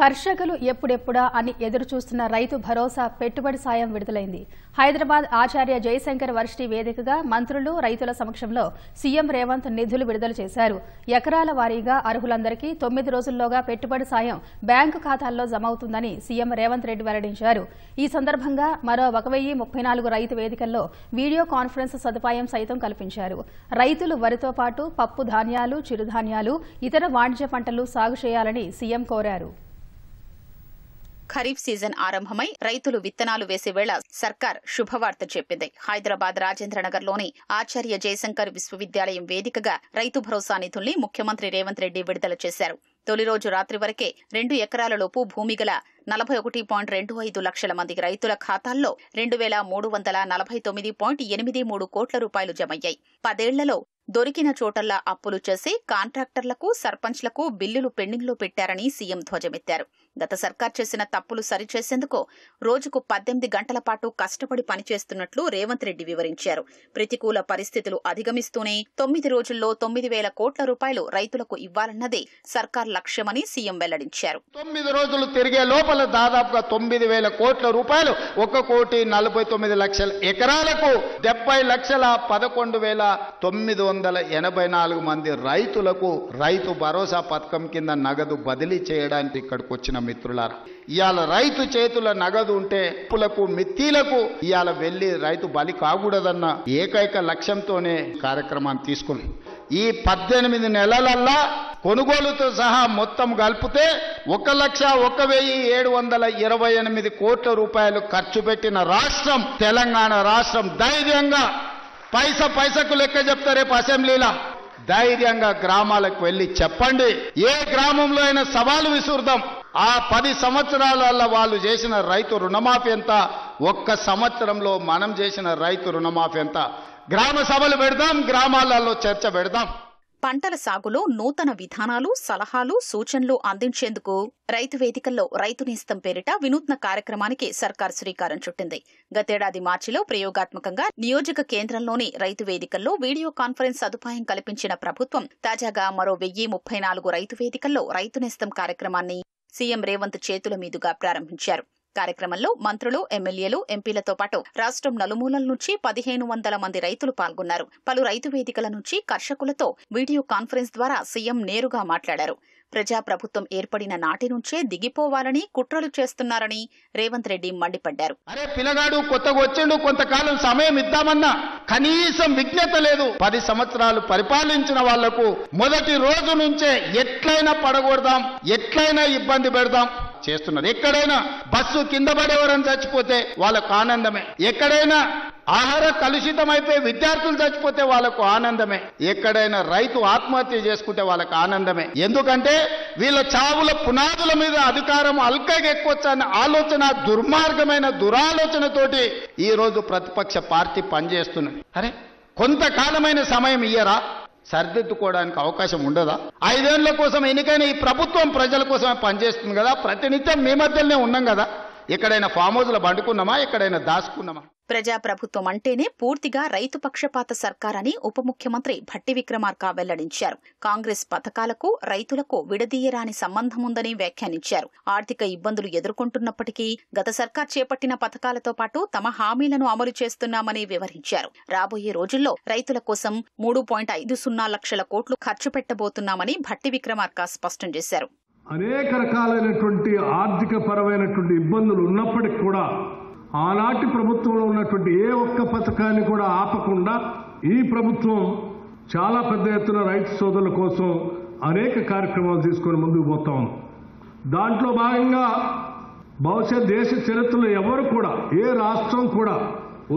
కర్షకులు ఎప్పుడెప్పుడా అని ఎదురు చూస్తున్న రైతు భరోసా పెట్టుబడి సాయం విడుదలైంది. హైదరాబాద్ ఆచార్య జయశంకర్ వర్సిటీ వేదికగా మంత్రులు రైతుల సమక్షంలో సీఎం రేవంత్ నిధులు విడుదల చేశారు. ఎకరాల వారీగా అర్హులందరికీ 9 రోజుల్లోగా పెట్టుబడి సాయం బ్యాంకు ఖాతాల్లో జమవుతుందని సీఎం రేవంత్ రెడ్డి వెల్లడించారు. ఈ సందర్భంగా మరో 1034 రైతు వేదికల్లో వీడియో కాన్ఫరెన్స్ సదుపాయం సైతం కల్పించారు. రైతులు వరితో పాటు పప్పు ధాన్యాలు, చిరుధాన్యాలు, ఇతర వాణిజ్య పంటలు సాగు చేయాలని సీఎం కోరారు. ఖరీఫ్ సీజన్ ఆరంభమై రైతులు విత్తనాలు వేసే వేళ సర్కార్ శుభవార్త చెప్పింది. హైదరాబాద్ రాజేంద్రనగర్లోని ఆచార్య జయశంకర్ విశ్వవిద్యాలయం వేదికగా రైతు భరోసా నిధుల్ని ముఖ్యమంత్రి రేవంత్ రెడ్డి విడుదల చేశారు. తొలి రోజు రాత్రి వరకే 2 ఎకరాలలోపు భూమి గల 41.25 లక్షల మంది రైతుల ఖాతాల్లో 2349.83 కోట్ల రూపాయలు జమయ్యాయి. 10 ఏళ్లలో దొరికిన చోటల్లా అప్పులు చేసి కాంట్రాక్టర్లకు, సర్పంచ్లకు బిల్లులు పెండింగ్లో పెట్టారని సీఎం ధ్వజమెత్తారు. గత సర్కార్ చేసిన తప్పులు సరిచేసేందుకు రోజుకు 18 గంటల పాటు కష్టపడి పనిచేస్తున్నట్లు రేవంత్ రెడ్డి వివరించారు. ప్రతికూల పరిస్థితులు అధిగమిస్తూనే 9 రోజుల్లో 9,000 కోట్ల రూపాయలు రైతులకు ఇవ్వాలన్నదే సర్కార్ లక్ష్యమని సీఎం వెల్లడించారు. 9 రోజులు తిరిగే లోపల దాదాపుగా 9,000 కోట్ల రూపాయలు 1,49,00,000 ఎకరాలకు 70,11,984 మంది రైతులకు రైతు భరోసా పథకం కింద నగదు బదిలీ చేయడానికి ఇక్కడికి వచ్చిన మిత్రులారా, ఇవాళ రైతు చేతుల నగదు ఉంటే అప్పులకు మిత్తిలకు ఇవాళ వెళ్లి రైతు బలి కాకూడదన్న ఏకైక లక్ష్యంతోనే కార్యక్రమాన్ని తీసుకున్నాం. ఈ 18 నెలలల్లా కొనుగోలుతో సహా మొత్తం కలిపితే 1,01,728 కోట్ల రూపాయలు ఖర్చు పెట్టిన రాష్ట్రం తెలంగాణ రాష్ట్రం. ధైర్యంగా పైసకు లెక్క చెప్తారు రేపు అసెంబ్లీలో. ధైర్యంగా గ్రామాలకు వెళ్లి చెప్పండి. ఏ గ్రామంలో అయినా సవాలు విసురుదాం. ఆ 10 సంవత్సరాల వాళ్ళు చేసిన రైతు రుణమాఫీ ఎంత, ఒక్క సంవత్సరంలో మనం చేసిన రైతు రుణమాఫీ ఎంత. గ్రామ సభలు పెడదాం, గ్రామాలలో చర్చ పెడదాం. పంటల సాగులో నూతన విధానాలు, సలహాలు, సూచనలు అందించేందుకు రైతు వేదికల్లో రైతు నేస్తం పేరిట వినూత్న కార్యక్రమానికి సర్కార్ శ్రీకారం చుట్టింది. గతేడాది మార్చిలో ప్రయోగాత్మకంగా నియోజక కేంద్రంలోని రైతు వేదికల్లో వీడియో కాన్ఫరెన్స్ సదుపాయం కల్పించిన ప్రభుత్వం తాజాగా మరో 1034 రైతు వేదికల్లో రైతు నేస్తం కార్యక్రమాన్ని సీఎం రేవంత్ చేతుల మీదుగా ప్రారంభించారు. కార్యక్రమంలో మంత్రులు, ఎమ్మెల్యేలు, ఎంపీలతో పాటు రాష్ట్రం నలుమూలల నుంచి 1,500 మంది రైతులు పాల్గొన్నారు. పలు రైతు వేదికల నుంచి కర్షకులతో వీడియో కాన్ఫరెన్స్ ద్వారా సీఎం నేరుగా మాట్లాడారు. ప్రజాప్రభుత్వం ఏర్పడిన నాటి నుంచే దిగిపోవాలని కుట్రలు చేస్తున్నారని రేవంత్ రెడ్డి మండిపడ్డారు. అరే పిల్లగాడు కొత్తగా వచ్చిండు, కొంతకాలం సమయం ఇద్దామన్నా కనీసం విజ్ఞత లేదు. 10 సంవత్సరాలు పరిపాలించిన వాళ్లకు మొదటి రోజు నుంచే ఎట్లయినా పడగొడదాం, ఎట్లయినా ఇబ్బంది పెడదాం చేస్తున్నారు. ఎక్కడైనా బస్సు కింద పడేవారని చచ్చిపోతే వాళ్ళకు ఆనందమే, ఎక్కడైనా ఆహార కలుషితమైపోయి విద్యార్థులు చచ్చిపోతే వాళ్ళకు ఆనందమే, ఎక్కడైనా రైతు ఆత్మహత్య చేసుకుంటే వాళ్ళకు ఆనందమే. ఎందుకంటే వీళ్ళ చావుల పునాదుల మీద అధికారం అల్కగా ఎక్కువచ్చన్న ఆలోచన, దుర్మార్గమైన దురాలోచనతోటి ఈ రోజు ప్రతిపక్ష పార్టీ పనిచేస్తున్నది. అరే కొంతకాలమైన సమయం ఇయ్యరా, సరిదిద్దుకోవడానికి అవకాశం ఉండదా? 5 ఏళ్ల కోసం ఎన్నికైన ఈ ప్రభుత్వం ప్రజల కోసమే పనిచేస్తుంది కదా. ప్రతినిత్యం మీ మధ్యలోనే ఉన్నాం కదా. ఎక్కడైనా ఫామ్ హౌస్ లో బండుకున్నామా, ఎక్కడైనా దాచుకున్నామా? ప్రజాప్రభుత్వం అంటేనే పూర్తిగా రైతు పక్షపాత సర్కారని ఉప ముఖ్యమంత్రి భట్టి విక్రమార్క వెల్లడించారు. కాంగ్రెస్ పథకాలకు రైతులకు విడదీయరాని సంబంధముందని వ్యాఖ్యానించారు. ఆర్థిక ఇబ్బందులు ఎదుర్కొంటున్నప్పటికీ గత సర్కార్ చేపట్టిన పథకాలతో పాటు తమ హామీలను అమలు చేస్తున్నామని వివరించారు. రాబోయే రోజుల్లో రైతుల కోసం 3.50 లక్షల కోట్లు ఖర్చు పెట్టబోతున్నామని భట్టి విక్రమార్క స్పష్టం చేశారు. అనేక రకాలైనటువంటి ఆర్థిక పరమైనటువంటి ఇబ్బందులు ఉన్నప్పటికీ కూడా ఆనాటి ప్రభుత్వంలో ఉన్నటువంటి ఏ ఒక్క పథకాన్ని కూడా ఆపకుండా ఈ ప్రభుత్వం చాలా పెద్ద ఎత్తున రైతు సోదరుల కోసం అనేక కార్యక్రమాలు తీసుకొని ముందుకు పోతా ఉంది. దాంట్లో భాగంగా బహుశా దేశ చరిత్రలో ఎవరు కూడా, ఏ రాష్ట్రం కూడా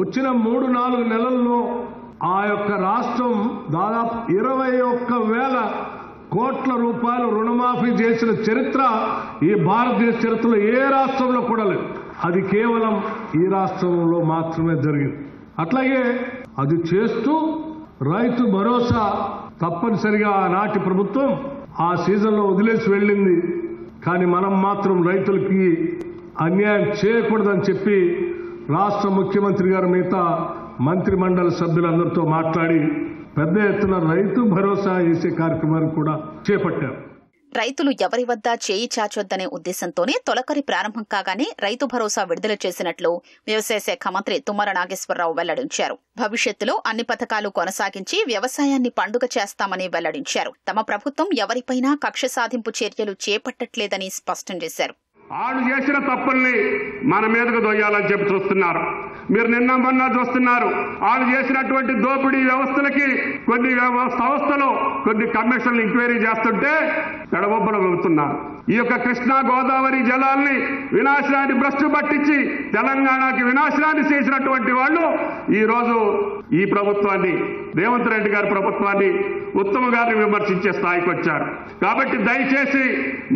వచ్చిన 3-4 నెలల్లో ఆ యొక్క రాష్ట్రం దాదాపు 21,000 కోట్ల రూపాయలు రుణమాఫీ చేసిన చరిత్ర ఈ భారతదేశ చరిత్రలో ఏ రాష్ట్రంలో కూడా లేదు. అది కేవలం ఈ రాష్ట్రంలో మాత్రమే జరిగింది. అట్లాగే అది చేస్తూ రైతు భరోసా తప్పనిసరిగా ఆనాటి ప్రభుత్వం ఆ సీజన్లో వదిలేసి వెళ్ళింది. కానీ మనం మాత్రం రైతులకి అన్యాయం చేయకూడదని చెప్పి రాష్ట్ర ముఖ్యమంత్రి గారు మిగతా మంత్రి మండలి సభ్యులందరితో మాట్లాడి పెద్ద ఎత్తున రైతు భరోసా వేసే కార్యక్రమాన్ని కూడా చేపట్టారు. రైతులు ఎవరి వద్ద చేయి చాచొద్దనే ఉద్దేశంతోనే తొలకరి ప్రారంభం కాగానే రైతు భరోసా విడుదల చేసినట్లు వ్యవసాయ శాఖ మంత్రి తుమ్మల నాగేశ్వరరావు వెల్లడించారు. భవిష్యత్తులో అన్ని పథకాలు కొనసాగించి వ్యవసాయాన్ని పండుగ చేస్తామని వెల్లడించారు. తమ ప్రభుత్వం ఎవరిపైనా కక్ష సాధింపు చర్యలు చేపట్టట్లేదని స్పష్టం చేశారు. వాళ్ళు చేసిన తప్పుల్ని మన మీదకు దొయ్యాలని చెప్పి చూస్తున్నారు. మీరు నిన్న మొన్న చూస్తున్నారు. వాళ్ళు చేసినటువంటి దోపిడీ వ్యవస్థలకి కొన్ని సంస్థలు కొన్ని కమిషన్లు ఎంక్వైరీ చేస్తుంటే ఎడబొబ్బలు వెళ్తున్నారు. ఈ యొక్క కృష్ణా గోదావరి జలాల్ని వినాశనాన్ని భ్రష్టు పట్టించి తెలంగాణకి వినాశనాన్ని చేసినటువంటి వాళ్ళు ఈ రోజు ఈ ప్రభుత్వాన్ని, రేవంత్ రెడ్డి గారి ప్రభుత్వాన్ని, ఉత్తమ్ గారిని విమర్శించే స్థాయికి వచ్చారు. కాబట్టి దయచేసి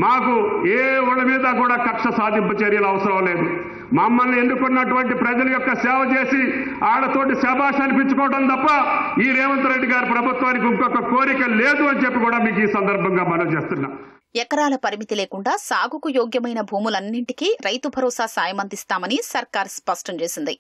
మాకు ఏ వాళ్ళ మీద కూడా కక్ష సాధింపు చర్యలు అవసరం లేదు. మమ్మల్ని ఎన్నుకున్నటువంటి ప్రజల యొక్క సేవ చేసి ఆడతోటి శభాష్ అనిపించుకోవడం తప్ప ఈ రేవంత్ రెడ్డి గారి ప్రభుత్వానికి ఇంకొక కోరిక లేదు అని చెప్పి కూడా మీకు ఈ సందర్భంగా మనం చేస్తున్నాం. ఎకరాల పరిమితి లేకుండా సాగుకు యోగ్యమైన భూములన్నింటికీ రైతు భరోసా సాయం అందిస్తామని సర్కార్ స్పష్టం చేసింది.